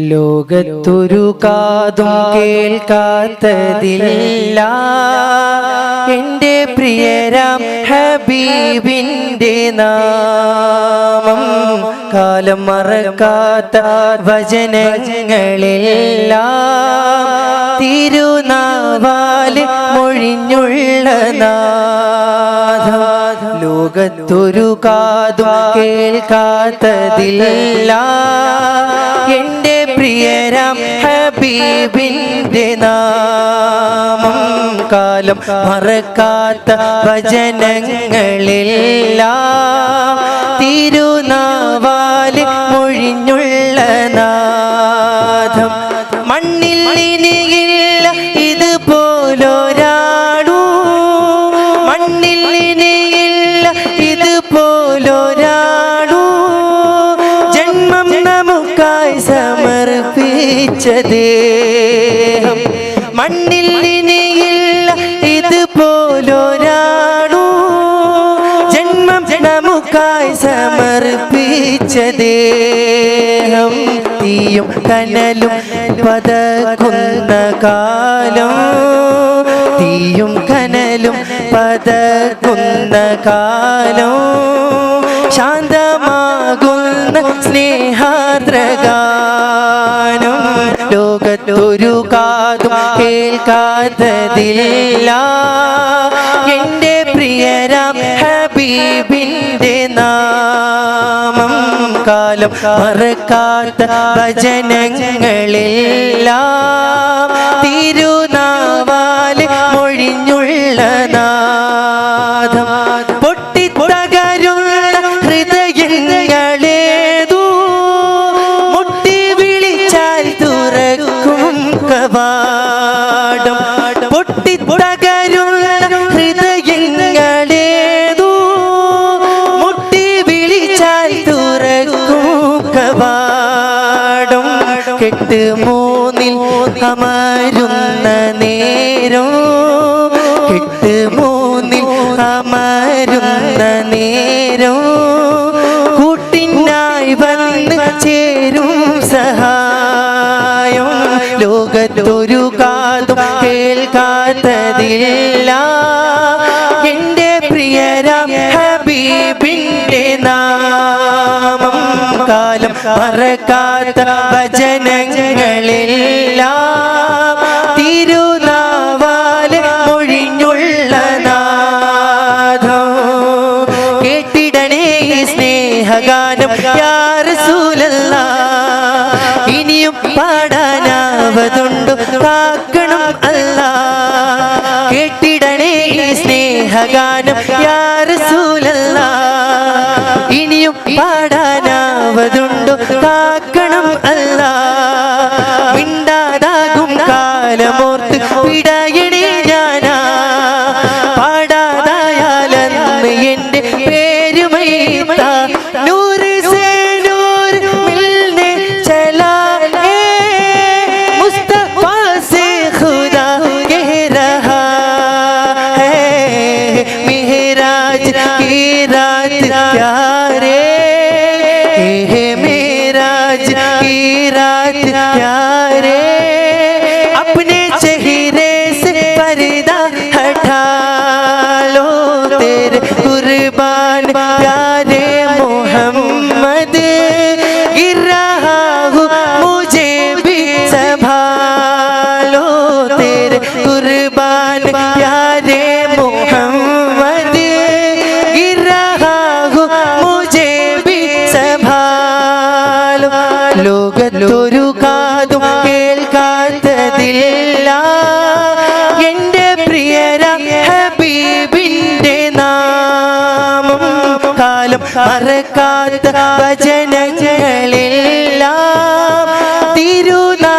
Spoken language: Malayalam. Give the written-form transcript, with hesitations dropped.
ലോകത്തൊരു കാതും കേൾക്കാത്തതില്ല എൻ്റെ പ്രിയരാം ഹബീബിൻ്റെ നാമം. കാലം മറക്കാത്ത വചനങ്ങളെല്ലാം തിരുനാവാല് മൊഴിഞ്ഞുള്ള നാഥം. ലോകത്തൊരു കാതും കേൾക്കാത്തതില്ല എൻ്റെ പ്രിയരാം ഹബീബിൻ്റെ നാമം. കാലം മറക്കാത്ത വചനങ്ങളെല്ലാം തിരുനാവാല് മൊഴിഞ്ഞുള്ള നാഥം. മണ്ണിൽ ഇനിയില്ല ഇതുപോലൊരാളൂ, മണ്ണിൽ ഇനിയില്ല ഇതുപോലൊരാളൂ. ജന്മം നമുക്കായി സമർപ്പിച്ച ദേഹം. മണ്ണിൽ ഇനിയില്ല ഇതുപോലൊരാളൂ, ജന്മം നമുക്കായി സമർപ്പിച്ച ദേഹം. തീയും കനലും പതക്കുന്ന കാലം, തീയും കനലും പതക്കുന്ന കാലം. ശാന്തമാകുന്ന സ്നേഹാർദ്രഗാനം. ലോകത്തൊരു കാതും കേൾക്കാത്തതില്ല എൻ്റെ പ്രിയരാം ഹബീബിൻ്റെ നാമം. കാലം മറക്കാത്ത വചനങ്ങളെല്ലാം തിരുനാവാല് മൊഴിഞ്ഞുള്ള നാഥം. പൊട്ടിത്തകരുന്ന ഹൃദയങ്ങളേതൂ മുട്ടി വിളിച്ചാൽ തുറക്കും കവാടം. പൊട്ടിത്തകരുന്ന ഹൃദയങ്ങളേതൂ മുട്ടി വിളിച്ചാൽ തുറക്കും കവാടം. കെട്ട് മൂന്നിൽ അമരുന്ന നേരം, കെട്ട് മൂന്നിൽ അമരുന്ന നേരം. കൂട്ടിനായി വന്ന് ചേരും സഹായം. ലോകത്തൊരു കാതും കേൾക്കാത്തതില്ല എൻ്റെ പ്രിയരാം ഹബീബിൻ്റെ നാമം. കാലം മറക്കാത്ത വചനങ്ങളെല്ലാം തിരുനാവാല് മൊഴിഞ്ഞുള്ള നാഥം. കേട്ടിടണേ സ്നേഹഗാനം യാ റസൂലല്ലാഹ്. ഇനിയും പാടാനാവതുണ്ട് കാക്കണം അല്ലാഹ്. കേട്ടിടണേ സ്നേഹഗാനം യാ റസൂലല്ലാഹ്. ഇനിയും പാടാനാവതുണ്ട് കാക്കണം അല്ലാഹ്. മിണ്ടാതാകും കാലമോർത്ത് പിടയണേ ഞാനാ, പാടാതായാലെന്ന് എൻ്റെ പേരുമൈത്ത. നൂറ് സേ നൂർ മിൽനെ ചലാ ഹേ, മുസ്തഫാ സേ ഖുദാ കह रहा है. मेहराज की रात प्यारे, मेहराज की रात प्यारे. अपने चेहरे से पर्दा हटा लो, तेरे कुर्बान प्यारे मोहम्मद. गिर रहा हूँ मुझे भी संभालो, तेरे कुर्बान प्यारे मोहम्मद. गिर रहा हूँ मुझे भी संभालो. ലോകത്തൊരു കാതും കേൾക്കാത്തതില്ല എൻ്റെ പ്രിയരാം ഹബീബിൻ്റെ നാമം. കാലം മറക്കാത്ത വചനങ്ങളെല്ലാം തിരുനാ